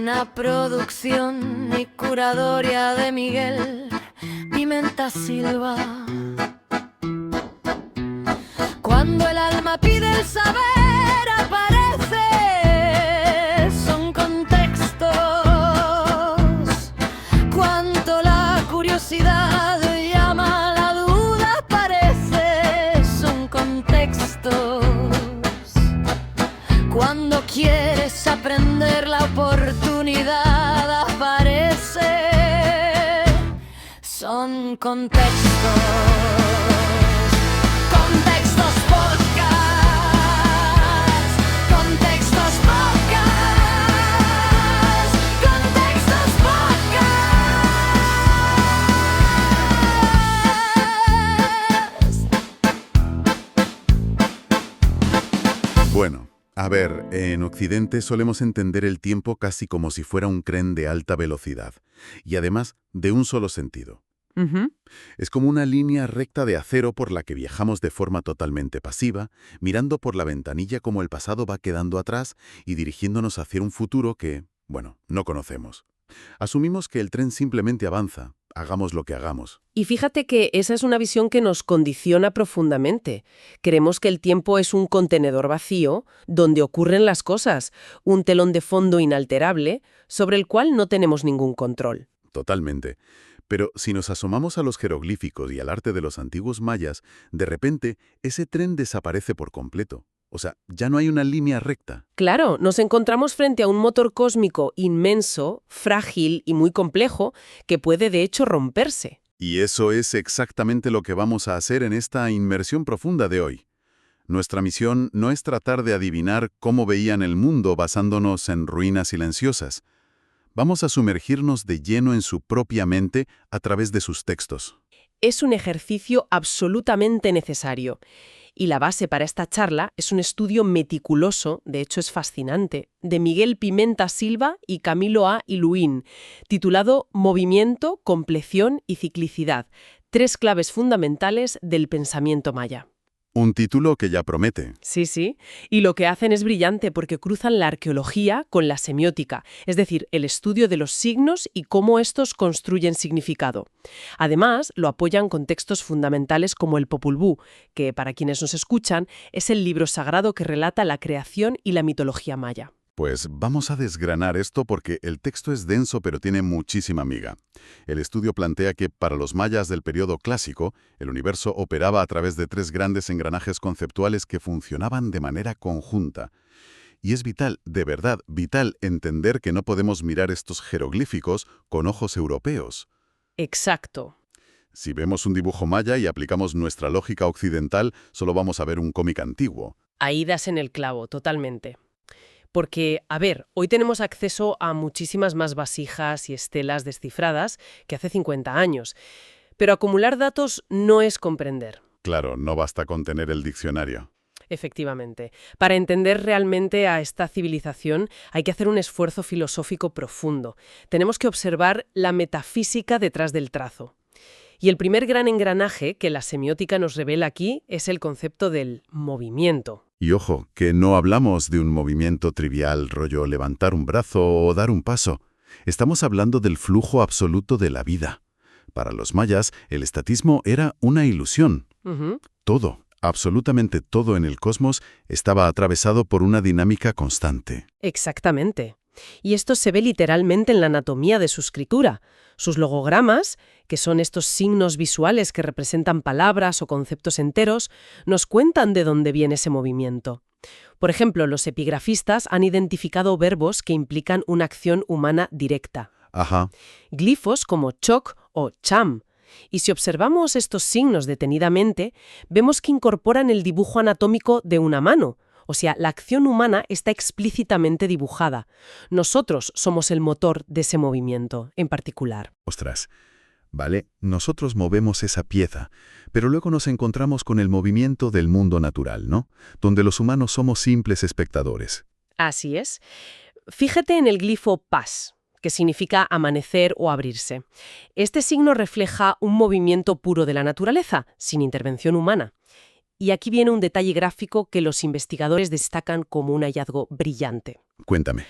Una producción y curaduría de Miguel Pimenta Silva. Cuando el alma pide el saber aparece, son contextos. Cuando la curiosidad llama a la duda aparece, son contextos. Cuando quieres aprender la oportunidad aparece, son contextos. Contextos podcast, contextos podcast, contextos podcast. Bueno, a ver, en Occidente solemos entender el tiempo casi como si fuera un tren de alta velocidad, y además de un solo sentido. Es como una línea recta de acero por la que viajamos de forma totalmente pasiva, mirando por la ventanilla como el pasado va quedando atrás y dirigiéndonos hacia un futuro que, bueno, no conocemos. Asumimos que el tren simplemente avanza, hagamos lo que hagamos. Y fíjate que esa es una visión que nos condiciona profundamente. Creemos que el tiempo es un contenedor vacío donde ocurren las cosas, un telón de fondo inalterable sobre el cual no tenemos ningún control. Totalmente. Pero si nos asomamos a los jeroglíficos y al arte de los antiguos mayas, de repente ese tren desaparece por completo. O sea, ya no hay una línea recta. Claro, nos encontramos frente a un motor cósmico inmenso, frágil y muy complejo que puede de hecho romperse. Y eso es exactamente lo que vamos a hacer en esta inmersión profunda de hoy. Nuestra misión no es tratar de adivinar cómo veían el mundo basándonos en ruinas silenciosas. Vamos a sumergirnos de lleno en su propia mente a través de sus textos. Es un ejercicio absolutamente necesario. Y la base para esta charla es un estudio meticuloso, de hecho es fascinante, de Miguel Pimenta Silva y Camilo A. Iluín, titulado Movimiento, compleción y ciclicidad, 3 claves fundamentales del pensamiento maya. Un título que ya promete. Sí, sí. Y lo que hacen es brillante porque cruzan la arqueología con la semiótica, es decir, el estudio de los signos y cómo estos construyen significado. Además, lo apoyan con textos fundamentales como el Popol Vuh, que, para quienes nos escuchan, es el libro sagrado que relata la creación y la mitología maya. Pues vamos a desgranar esto porque el texto es denso pero tiene muchísima miga. El estudio plantea que para los mayas del periodo clásico, el universo operaba a través de 3 grandes engranajes conceptuales que funcionaban de manera conjunta. Y es vital, de verdad vital, entender que no podemos mirar estos jeroglíficos con ojos europeos. Exacto. Si vemos un dibujo maya y aplicamos nuestra lógica occidental, solo vamos a ver un cómic antiguo. Ahí das en el clavo, totalmente. Porque, a ver, hoy tenemos acceso a muchísimas más vasijas y estelas descifradas que hace 50 años. Pero acumular datos no es comprender. Claro, no basta con tener el diccionario. Efectivamente. Para entender realmente a esta civilización hay que hacer un esfuerzo filosófico profundo. Tenemos que observar la metafísica detrás del trazo. Y el primer gran engranaje que la semiótica nos revela aquí es el concepto del movimiento. Y ojo, que no hablamos de un movimiento trivial, rollo levantar un brazo o dar un paso. Estamos hablando del flujo absoluto de la vida. Para los mayas, el estatismo era una ilusión. Todo, absolutamente todo en el cosmos estaba atravesado por una dinámica constante. Exactamente. Y esto se ve literalmente en la anatomía de su escritura. Sus logogramas, que son estos signos visuales que representan palabras o conceptos enteros, nos cuentan de dónde viene ese movimiento. Por ejemplo, los epigrafistas han identificado verbos que implican una acción humana directa. Ajá. Glifos como chok o cham. Y si observamos estos signos detenidamente, vemos que incorporan el dibujo anatómico de una mano. O sea, la acción humana está explícitamente dibujada. Nosotros somos el motor de ese movimiento en particular. Ostras, vale, nosotros movemos esa pieza, pero luego nos encontramos con el movimiento del mundo natural, ¿no? Donde los humanos somos simples espectadores. Así es. Fíjate en el glifo pas, que significa amanecer o abrirse. Este signo refleja un movimiento puro de la naturaleza, sin intervención humana. Y aquí viene un detalle gráfico que los investigadores destacan como un hallazgo brillante. Cuéntame.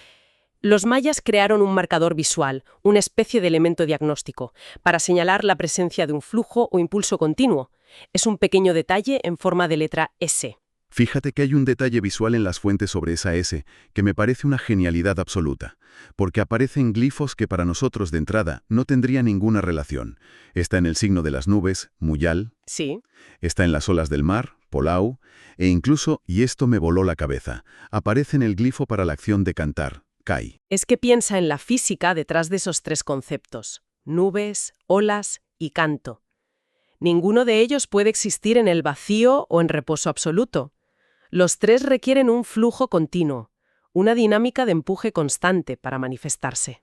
Los mayas crearon un marcador visual, una especie de elemento diagnóstico, para señalar la presencia de un flujo o impulso continuo. Es un pequeño detalle en forma de letra S. Fíjate que hay un detalle visual en las fuentes sobre esa S que me parece una genialidad absoluta, porque aparecen glifos que para nosotros de entrada no tendrían ninguna relación. Está en el signo de las nubes, Muyal, Sí. está en las olas del mar, Polau, e incluso, y esto me voló la cabeza, aparece en el glifo para la acción de cantar, Kai. Es que piensa en la física detrás de esos tres conceptos: nubes, olas y canto. Ninguno de ellos puede existir en el vacío o en reposo absoluto. Los tres requieren un flujo continuo, una dinámica de empuje constante para manifestarse.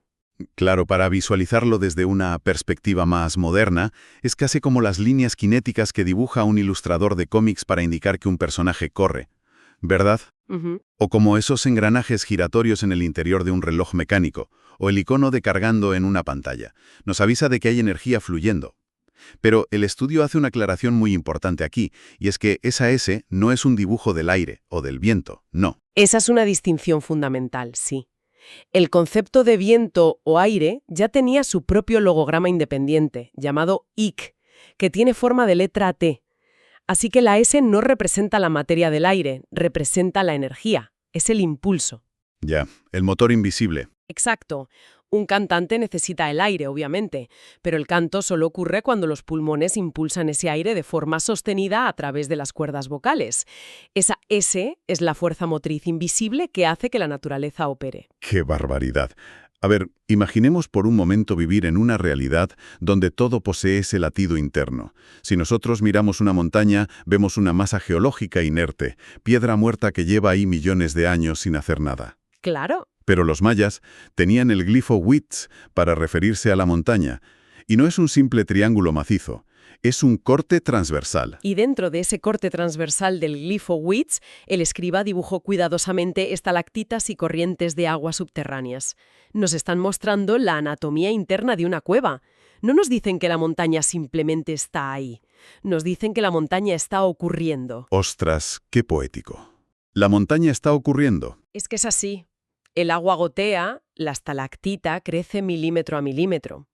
Claro, para visualizarlo desde una perspectiva más moderna, es casi como las líneas cinéticas que dibuja un ilustrador de cómics para indicar que un personaje corre, ¿verdad? Ujú. O como esos engranajes giratorios en el interior de un reloj mecánico, o el icono de cargando en una pantalla. Nos avisa de que hay energía fluyendo. Pero el estudio hace una aclaración muy importante aquí, y es que esa S no es un dibujo del aire o del viento, no. Esa es una distinción fundamental, sí. El concepto de viento o aire ya tenía su propio logograma independiente, llamado IC, que tiene forma de letra T. Así que la S no representa la materia del aire, representa la energía, es el impulso. Ya, el motor invisible. Exacto. Un cantante necesita el aire, obviamente, pero el canto solo ocurre cuando los pulmones impulsan ese aire de forma sostenida a través de las cuerdas vocales. Esa S es la fuerza motriz invisible que hace que la naturaleza opere. ¡Qué barbaridad! A ver, imaginemos por un momento vivir en una realidad donde todo posee ese latido interno. Si nosotros miramos una montaña, vemos una masa geológica inerte, piedra muerta que lleva ahí millones de años sin hacer nada. Claro. Pero los mayas tenían el glifo Huitz para referirse a la montaña, y no es un simple triángulo macizo, es un corte transversal. Y dentro de ese corte transversal del glifo Huitz, el escriba dibujó cuidadosamente estalactitas y corrientes de agua subterráneas. Nos están mostrando la anatomía interna de una cueva. No nos dicen que la montaña simplemente está ahí. Nos dicen que la montaña está ocurriendo. ¡Ostras, qué poético! La montaña está ocurriendo. Es que es así. El agua gotea, la estalactita crece milímetro a milímetro.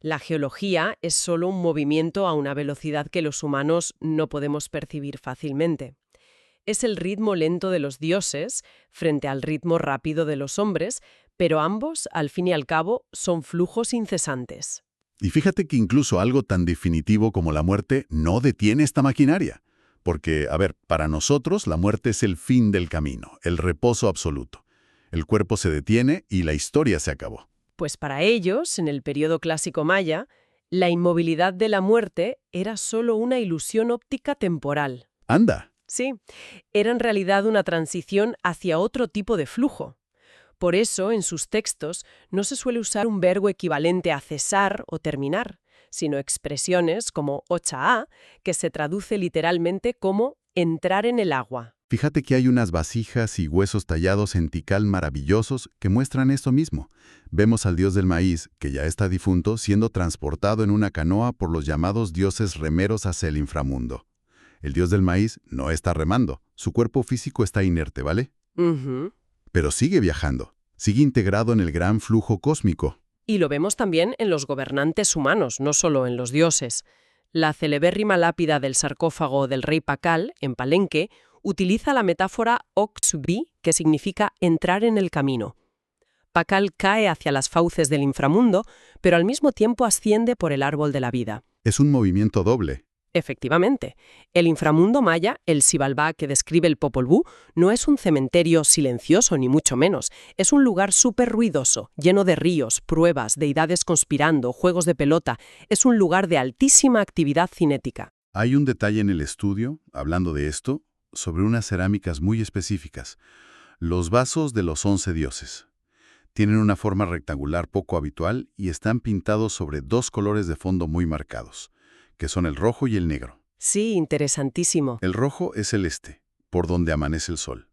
La geología es solo un movimiento a una velocidad que los humanos no podemos percibir fácilmente. Es el ritmo lento de los dioses frente al ritmo rápido de los hombres, pero ambos, al fin y al cabo, son flujos incesantes. Y fíjate que incluso algo tan definitivo como la muerte no detiene esta maquinaria. Porque, a ver, para nosotros la muerte es el fin del camino, el reposo absoluto. El cuerpo se detiene y la historia se acabó. Pues para ellos, en el periodo clásico maya, la inmovilidad de la muerte era solo una ilusión óptica temporal. ¡Anda! Sí, era en realidad una transición hacia otro tipo de flujo. Por eso, en sus textos, no se suele usar un verbo equivalente a cesar o terminar, sino expresiones como ocha'a, que se traduce literalmente como entrar en el agua. Fíjate que hay unas vasijas y huesos tallados en Tikal maravillosos que muestran esto mismo. Vemos al dios del maíz, que ya está difunto, siendo transportado en una canoa por los llamados dioses remeros hacia el inframundo. El dios del maíz no está remando, su cuerpo físico está inerte, ¿vale? Ujú. Pero sigue viajando, sigue integrado en el gran flujo cósmico. Y lo vemos también en los gobernantes humanos, no solo en los dioses. La celebérrima lápida del sarcófago del rey Pakal, en Palenque, utiliza la metáfora Oxbi, que significa entrar en el camino. Pakal cae hacia las fauces del inframundo, pero al mismo tiempo asciende por el árbol de la vida. Es un movimiento doble. Efectivamente, el inframundo maya, el Xibalbá que describe el Popol Vuh, no es un cementerio silencioso ni mucho menos. Es un lugar súper ruidoso, lleno de ríos, pruebas, deidades conspirando, juegos de pelota. Es un lugar de altísima actividad cinética. Hay un detalle en el estudio, hablando de esto, sobre unas cerámicas muy específicas. Los vasos de los 11 dioses. Tienen una forma rectangular poco habitual y están pintados sobre dos colores de fondo muy marcados, que son el rojo y el negro. Sí, interesantísimo. El rojo es el este, por donde amanece el sol,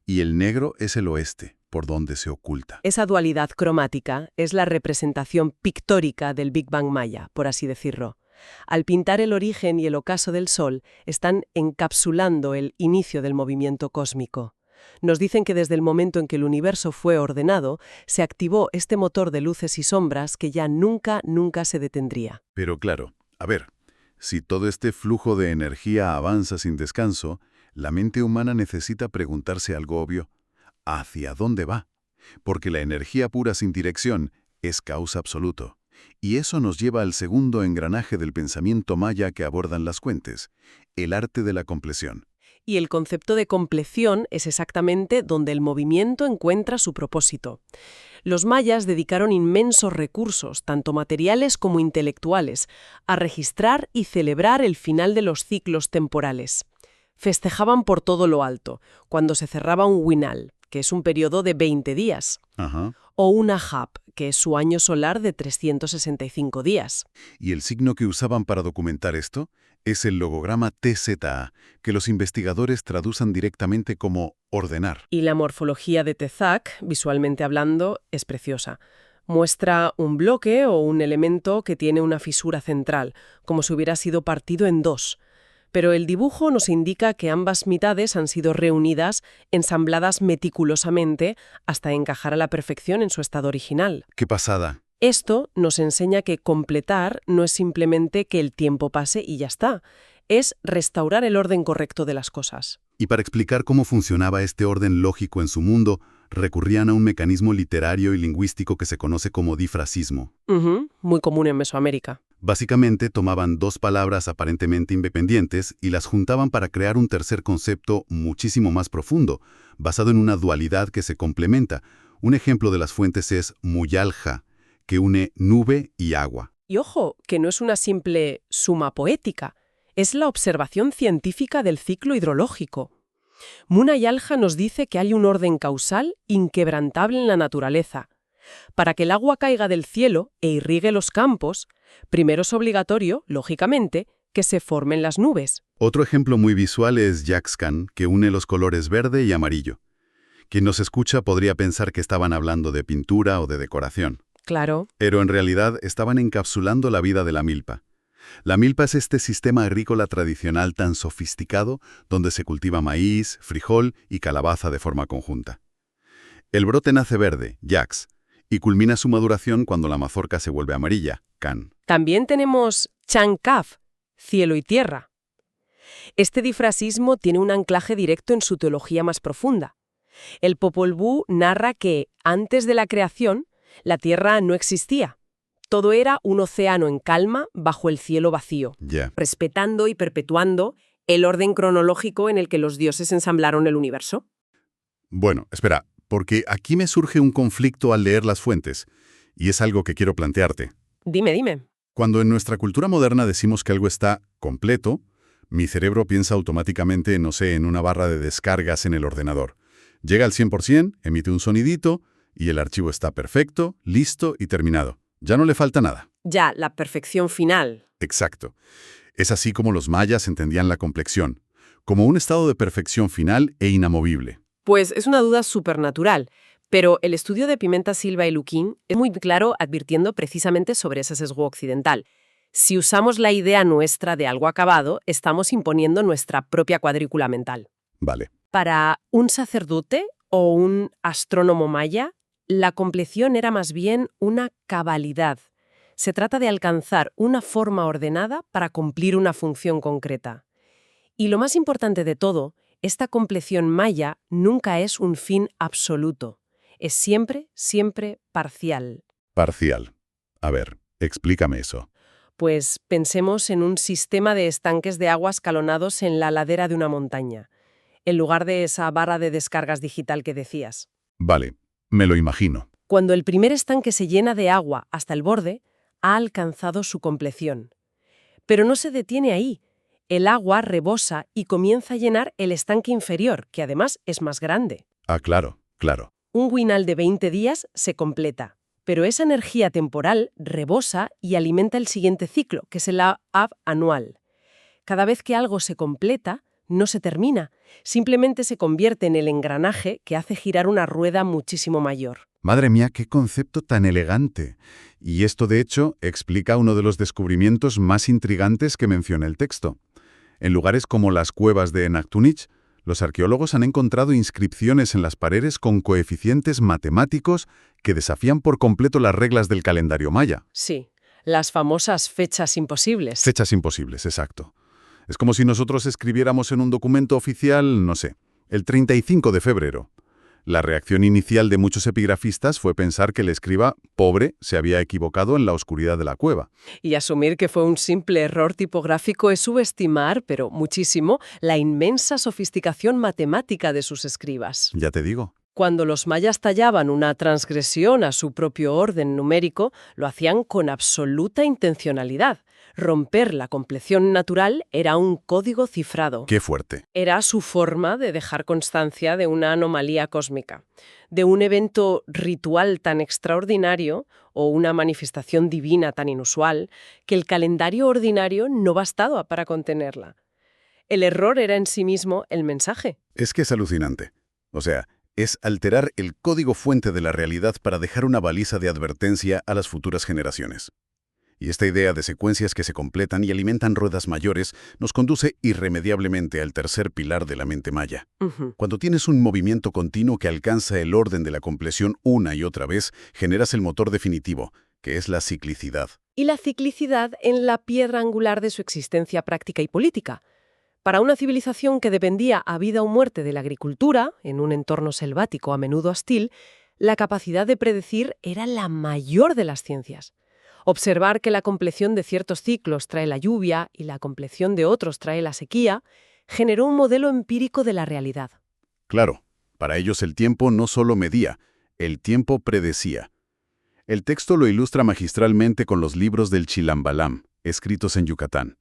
y el negro es el oeste, por donde se oculta. Esa dualidad cromática es la representación pictórica del Big Bang maya, por así decirlo. Al pintar el origen y el ocaso del Sol, están encapsulando el inicio del movimiento cósmico. Nos dicen que desde el momento en que el universo fue ordenado, se activó este motor de luces y sombras que ya nunca se detendría. Pero claro, a ver, si todo este flujo de energía avanza sin descanso, la mente humana necesita preguntarse algo obvio. ¿Hacia dónde va? Porque la energía pura sin dirección es caos absoluto. Y eso nos lleva al segundo engranaje del pensamiento maya que abordan las cuentes, el arte de la compleción. Y el concepto de compleción es exactamente donde el movimiento encuentra su propósito. Los mayas dedicaron inmensos recursos, tanto materiales como intelectuales, a registrar y celebrar el final de los ciclos temporales. Festejaban por todo lo alto, cuando se cerraba un winal, que es un periodo de 20 días, Ajá. o una hap, que es su año solar de 365 días. Y el signo que usaban para documentar esto es el logograma TZA, que los investigadores traducen directamente como ordenar. Y la morfología de Tezac, visualmente hablando, es preciosa. Muestra un bloque o un elemento que tiene una fisura central, como si hubiera sido partido en dos. Pero el dibujo nos indica que ambas mitades han sido reunidas, ensambladas meticulosamente, hasta encajar a la perfección en su estado original. ¡Qué pasada! Esto nos enseña que completar no es simplemente que el tiempo pase y ya está. Es restaurar el orden correcto de las cosas. Y para explicar cómo funcionaba este orden lógico en su mundo, recurrían a un mecanismo literario y lingüístico que se conoce como difrasismo. Muy común en Mesoamérica. Básicamente tomaban dos palabras aparentemente independientes y las juntaban para crear un tercer concepto muchísimo más profundo, basado en una dualidad que se complementa. Un ejemplo de las fuentes es muyalja, que une nube y agua. Y ojo, que no es una simple suma poética, es la observación científica del ciclo hidrológico. Muna y Alja nos dice que hay un orden causal inquebrantable en la naturaleza. Para que el agua caiga del cielo e irrigue los campos, primero es obligatorio, lógicamente, que se formen las nubes. Otro ejemplo muy visual es Yaxcan, que une los colores verde y amarillo. Quien nos escucha podría pensar que estaban hablando de pintura o de decoración. Claro. Pero en realidad estaban encapsulando la vida de la milpa. La milpa es este sistema agrícola tradicional tan sofisticado donde se cultiva maíz, frijol y calabaza de forma conjunta. El brote nace verde, yax, y culmina su maduración cuando la mazorca se vuelve amarilla, can. También tenemos chancaf, cielo y tierra. Este difrasismo tiene un anclaje directo en su teología más profunda. El Popol Vuh narra que, antes de la creación, la tierra no existía. Todo era un océano en calma bajo el cielo vacío, respetando y perpetuando el orden cronológico en el que los dioses ensamblaron el universo. Bueno, espera, porque aquí me surge un conflicto al leer las fuentes, y es algo que quiero plantearte. Dime. Cuando en nuestra cultura moderna decimos que algo está completo, mi cerebro piensa automáticamente, no sé, en una barra de descargas en el ordenador. Llega al 100%, emite un sonidito, y el archivo está perfecto, listo y terminado. Ya no le falta nada. Ya, la perfección final. Exacto. Es así como los mayas entendían la complexión, como un estado de perfección final e inamovible. Pues es una duda supernatural, pero el estudio de Pimenta Silva y Luquín es muy claro advirtiendo precisamente sobre ese sesgo occidental. Si usamos la idea nuestra de algo acabado, estamos imponiendo nuestra propia cuadrícula mental. Vale. Para un sacerdote o un astrónomo maya, la compleción era más bien una cabalidad. Se trata de alcanzar una forma ordenada para cumplir una función concreta. Y lo más importante de todo, esta compleción maya nunca es un fin absoluto. Es siempre parcial. Parcial. A ver, explícame eso. Pues pensemos en un sistema de estanques de agua escalonados en la ladera de una montaña, en lugar de esa barra de descargas digital que decías. Vale, me lo imagino. Cuando el primer estanque se llena de agua hasta el borde, ha alcanzado su compleción. Pero no se detiene ahí. El agua rebosa y comienza a llenar el estanque inferior, que además es más grande. Ah, claro. Un winal de 20 días se completa, pero esa energía temporal rebosa y alimenta el siguiente ciclo, que es el Ab anual. Cada vez que algo se completa, no se termina, simplemente se convierte en el engranaje que hace girar una rueda muchísimo mayor. Madre mía, qué concepto tan elegante. Y esto, de hecho, explica uno de los descubrimientos más intrigantes que menciona el texto. En lugares como las cuevas de Enactunich, Los arqueólogos han encontrado inscripciones en las paredes con coeficientes matemáticos que desafían por completo las reglas del calendario maya. Sí, las famosas fechas imposibles. Fechas imposibles, exacto. Es como si nosotros escribiéramos en un documento oficial, no sé, el 35 de febrero. La reacción inicial de muchos epigrafistas fue pensar que el escriba, pobre, se había equivocado en la oscuridad de la cueva. Y asumir que fue un simple error tipográfico es subestimar, pero muchísimo, la inmensa sofisticación matemática de sus escribas. Ya te digo. Cuando los mayas tallaban una transgresión a su propio orden numérico, lo hacían con absoluta intencionalidad. Romper la compleción natural era un código cifrado. ¡Qué fuerte! Era su forma de dejar constancia de una anomalía cósmica, de un evento ritual tan extraordinario o una manifestación divina tan inusual que el calendario ordinario no bastaba para contenerla. El error era en sí mismo el mensaje. Es que es alucinante. O sea, es alterar el código fuente de la realidad para dejar una baliza de advertencia a las futuras generaciones. Y esta idea de secuencias que se completan y alimentan ruedas mayores nos conduce irremediablemente al tercer pilar de la mente maya. Cuando tienes un movimiento continuo que alcanza el orden de la compleción una y otra vez, generas el motor definitivo, que es la ciclicidad. Y la ciclicidad en la piedra angular de su existencia práctica y política. Para una civilización que dependía a vida o muerte de la agricultura, en un entorno selvático a menudo hostil, la capacidad de predecir era la mayor de las ciencias. Observar que la compleción de ciertos ciclos trae la lluvia y la compleción de otros trae la sequía, generó un modelo empírico de la realidad. Claro, para ellos el tiempo no solo medía, el tiempo predecía. El texto lo ilustra magistralmente con los libros del Chilambalam, escritos en Yucatán.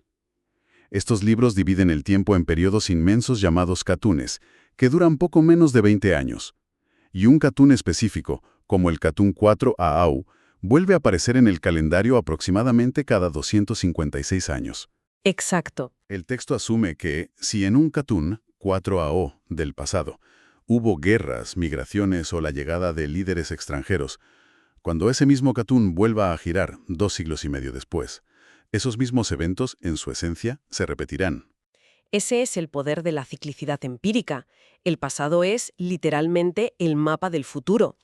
Estos libros dividen el tiempo en periodos inmensos llamados catunes, que duran poco menos de 20 años. Y un catún específico, como el catún 4 Aau, vuelve a aparecer en el calendario aproximadamente cada 256 años. Exacto. El texto asume que, si en un catún, 4 AO, del pasado, hubo guerras, migraciones o la llegada de líderes extranjeros, cuando ese mismo catún vuelva a girar 2 siglos y medio después, esos mismos eventos, en su esencia, se repetirán. Ese es el poder de la ciclicidad empírica. El pasado es, literalmente, el mapa del futuro.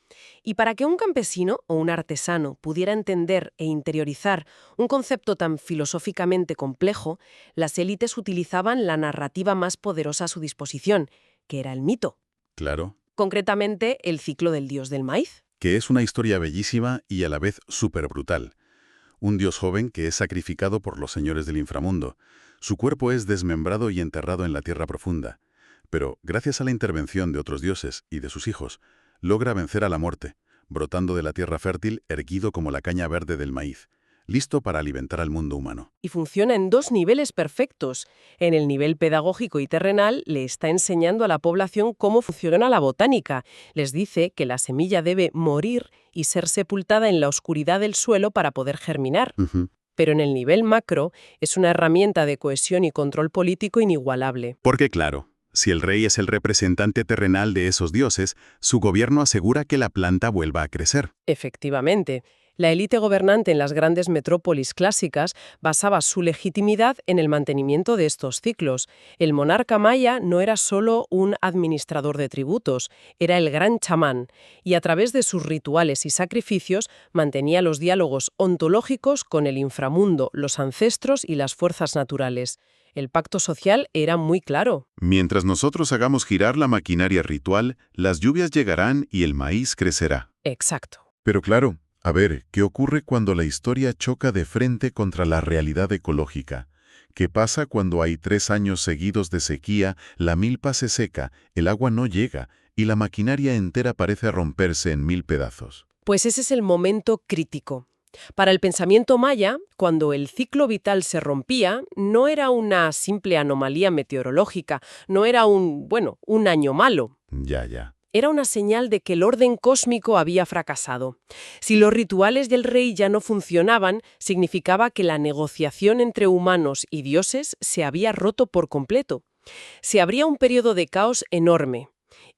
Y para que un campesino o un artesano pudiera entender e interiorizar un concepto tan filosóficamente complejo, las élites utilizaban la narrativa más poderosa a su disposición, que era el mito. Claro. Concretamente, el ciclo del dios del maíz. Que es una historia bellísima y a la vez súper brutal. Un dios joven que es sacrificado por los señores del inframundo. Su cuerpo es desmembrado y enterrado en la tierra profunda. Pero, gracias a la intervención de otros dioses y de sus hijos, logra vencer a la muerte, brotando de la tierra fértil erguido como la caña verde del maíz, listo para alimentar al mundo humano. Y funciona en dos niveles perfectos. En el nivel pedagógico y terrenal le está enseñando a la población cómo funciona la botánica. Les dice que la semilla debe morir y ser sepultada en la oscuridad del suelo para poder germinar. Pero en el nivel macro es una herramienta de cohesión y control político inigualable. Porque claro, si el rey es el representante terrenal de esos dioses, su gobierno asegura que la planta vuelva a crecer. Efectivamente. La élite gobernante en las grandes metrópolis clásicas basaba su legitimidad en el mantenimiento de estos ciclos. El monarca maya no era solo un administrador de tributos, era el gran chamán, y a través de sus rituales y sacrificios mantenía los diálogos ontológicos con el inframundo, los ancestros y las fuerzas naturales. El pacto social era muy claro. Mientras nosotros hagamos girar la maquinaria ritual, las lluvias llegarán y el maíz crecerá. Exacto. Pero claro, a ver, ¿qué ocurre cuando la historia choca de frente contra la realidad ecológica? ¿Qué pasa cuando hay 3 años seguidos de sequía, la milpa se seca, el agua no llega y la maquinaria entera parece romperse en 1000 pedazos? Pues ese es el momento crítico. Para el pensamiento maya, cuando el ciclo vital se rompía, no era una simple anomalía meteorológica, no era un año malo. Ya. Era una señal de que el orden cósmico había fracasado. Si los rituales del rey ya no funcionaban, significaba que la negociación entre humanos y dioses se había roto por completo. Se abría un periodo de caos enorme.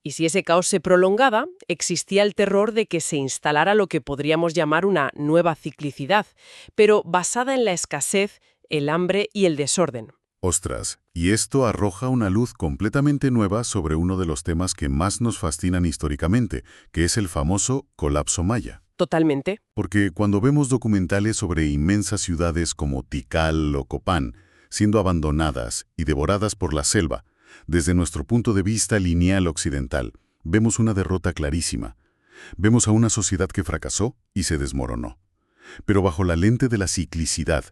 Y si ese caos se prolongaba, existía el terror de que se instalara lo que podríamos llamar una nueva ciclicidad, pero basada en la escasez, el hambre y el desorden. Ostras, y esto arroja una luz completamente nueva sobre uno de los temas que más nos fascinan históricamente, que es el famoso colapso maya. Totalmente. Porque cuando vemos documentales sobre inmensas ciudades como Tikal o Copán siendo abandonadas y devoradas por la selva, desde nuestro punto de vista lineal occidental, vemos una derrota clarísima. Vemos a una sociedad que fracasó y se desmoronó. Pero bajo la lente de la ciclicidad,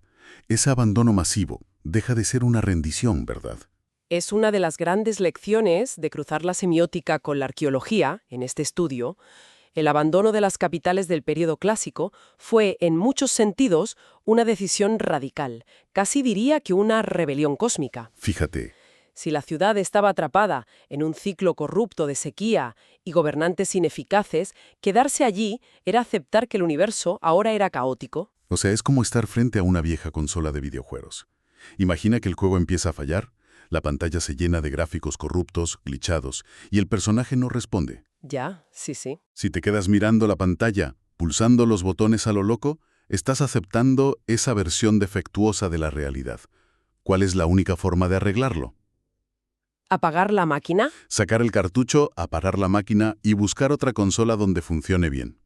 ese abandono masivo deja de ser una rendición, ¿verdad? Es una de las grandes lecciones de cruzar la semiótica con la arqueología, en este estudio. El abandono de las capitales del período clásico fue, en muchos sentidos, una decisión radical, casi diría que una rebelión cósmica. Fíjate, Si la ciudad estaba atrapada en un ciclo corrupto de sequía y gobernantes ineficaces, quedarse allí era aceptar que el universo ahora era caótico. o sea, es como estar frente a una vieja consola de videojuegos. Imagina que el juego empieza a fallar, la pantalla se llena de gráficos corruptos, glitchados, y el personaje no responde. Ya, sí. Si te quedas mirando la pantalla, pulsando los botones a lo loco, estás aceptando esa versión defectuosa de la realidad. ¿Cuál es la única forma de arreglarlo? ¿Apagar la máquina? Sacar el cartucho, apagar la máquina y buscar otra consola donde funcione bien.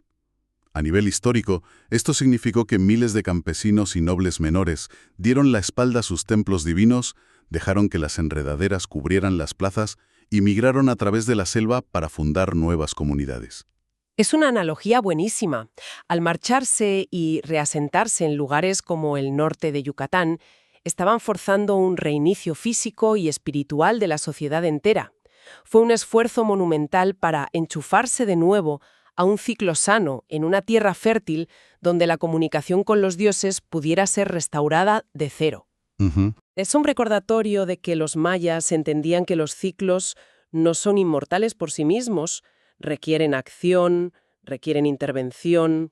A nivel histórico, esto significó que miles de campesinos y nobles menores dieron la espalda a sus templos divinos, dejaron que las enredaderas cubrieran las plazas y migraron a través de la selva para fundar nuevas comunidades. Es una analogía buenísima. Al marcharse y reasentarse en lugares como el norte de Yucatán, estaban forzando un reinicio físico y espiritual de la sociedad entera. Fue un esfuerzo monumental para enchufarse de nuevo a un ciclo sano en una tierra fértil donde la comunicación con los dioses pudiera ser restaurada de cero. Es un recordatorio de que los mayas entendían que los ciclos no son inmortales por sí mismos, requieren acción, requieren intervención,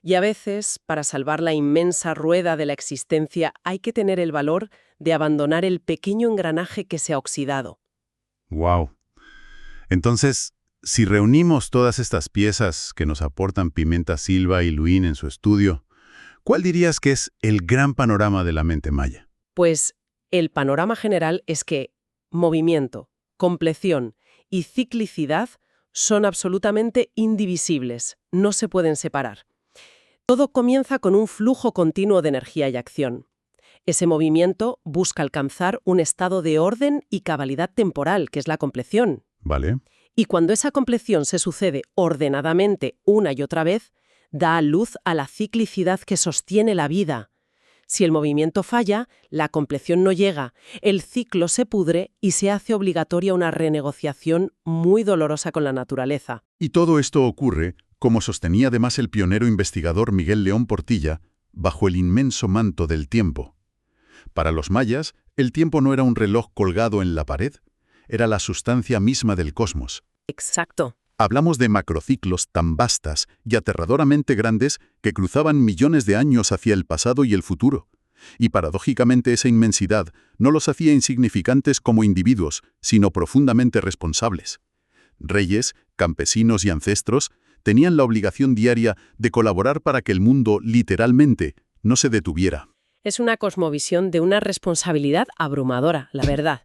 y a veces, para salvar la inmensa rueda de la existencia, hay que tener el valor de abandonar el pequeño engranaje que se ha oxidado. ¡Wow! Entonces, si reunimos todas estas piezas que nos aportan Pimenta Silva y Luín en su estudio, ¿cuál dirías que es el gran panorama de la mente maya? Pues el panorama general es que movimiento, compleción y ciclicidad son absolutamente indivisibles, no se pueden separar. Todo comienza con un flujo continuo de energía y acción. Ese movimiento busca alcanzar un estado de orden y cabalidad temporal, que es la compleción. ¿Vale? Y cuando esa compleción se sucede ordenadamente una y otra vez, da luz a la ciclicidad que sostiene la vida. Si el movimiento falla, la compleción no llega, el ciclo se pudre y se hace obligatoria una renegociación muy dolorosa con la naturaleza. Y todo esto ocurre, como sostenía además el pionero investigador Miguel León Portilla, bajo el inmenso manto del tiempo. Para los mayas, el tiempo no era un reloj colgado en la pared, era la sustancia misma del cosmos. Exacto. Hablamos de macrociclos tan vastas y aterradoramente grandes que cruzaban millones de años hacia el pasado y el futuro. Y paradójicamente esa inmensidad no los hacía insignificantes como individuos, sino profundamente responsables. Reyes, campesinos y ancestros tenían la obligación diaria de colaborar para que el mundo, literalmente, no se detuviera. Es una cosmovisión de una responsabilidad abrumadora, la verdad.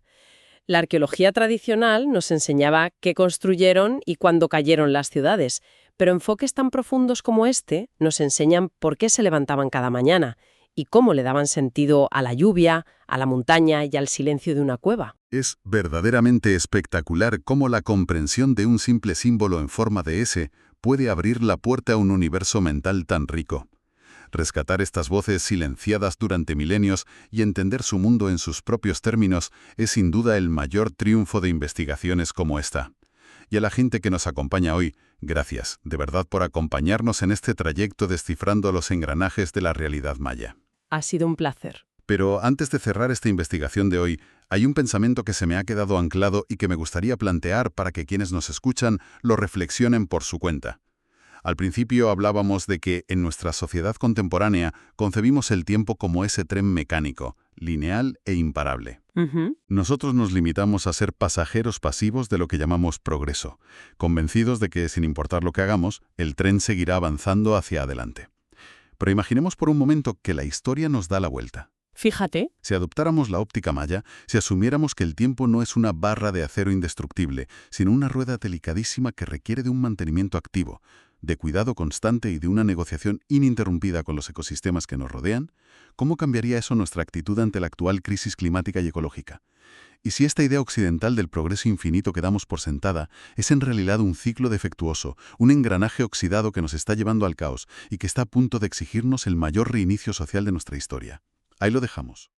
La arqueología tradicional nos enseñaba qué construyeron y cuándo cayeron las ciudades, pero enfoques tan profundos como este nos enseñan por qué se levantaban cada mañana y cómo le daban sentido a la lluvia, a la montaña y al silencio de una cueva. Es verdaderamente espectacular cómo la comprensión de un simple símbolo en forma de S puede abrir la puerta a un universo mental tan rico. Rescatar estas voces silenciadas durante milenios y entender su mundo en sus propios términos es sin duda el mayor triunfo de investigaciones como esta. Y a la gente que nos acompaña hoy, gracias, de verdad, por acompañarnos en este trayecto descifrando los engranajes de la realidad maya. Ha sido un placer. Pero antes de cerrar esta investigación de hoy, hay un pensamiento que se me ha quedado anclado y que me gustaría plantear para que quienes nos escuchan lo reflexionen por su cuenta. Al principio hablábamos de que en nuestra sociedad contemporánea concebimos el tiempo como ese tren mecánico, lineal e imparable. Nosotros nos limitamos a ser pasajeros pasivos de lo que llamamos progreso, convencidos de que, sin importar lo que hagamos, el tren seguirá avanzando hacia adelante. Pero imaginemos por un momento que la historia nos da la vuelta. Fíjate. Si adoptáramos la óptica maya, si asumiéramos que el tiempo no es una barra de acero indestructible, sino una rueda delicadísima que requiere de un mantenimiento activo, de cuidado constante y de una negociación ininterrumpida con los ecosistemas que nos rodean, ¿cómo cambiaría eso nuestra actitud ante la actual crisis climática y ecológica? Y si esta idea occidental del progreso infinito que damos por sentada es en realidad un ciclo defectuoso, un engranaje oxidado que nos está llevando al caos y que está a punto de exigirnos el mayor reinicio social de nuestra historia. Ahí lo dejamos.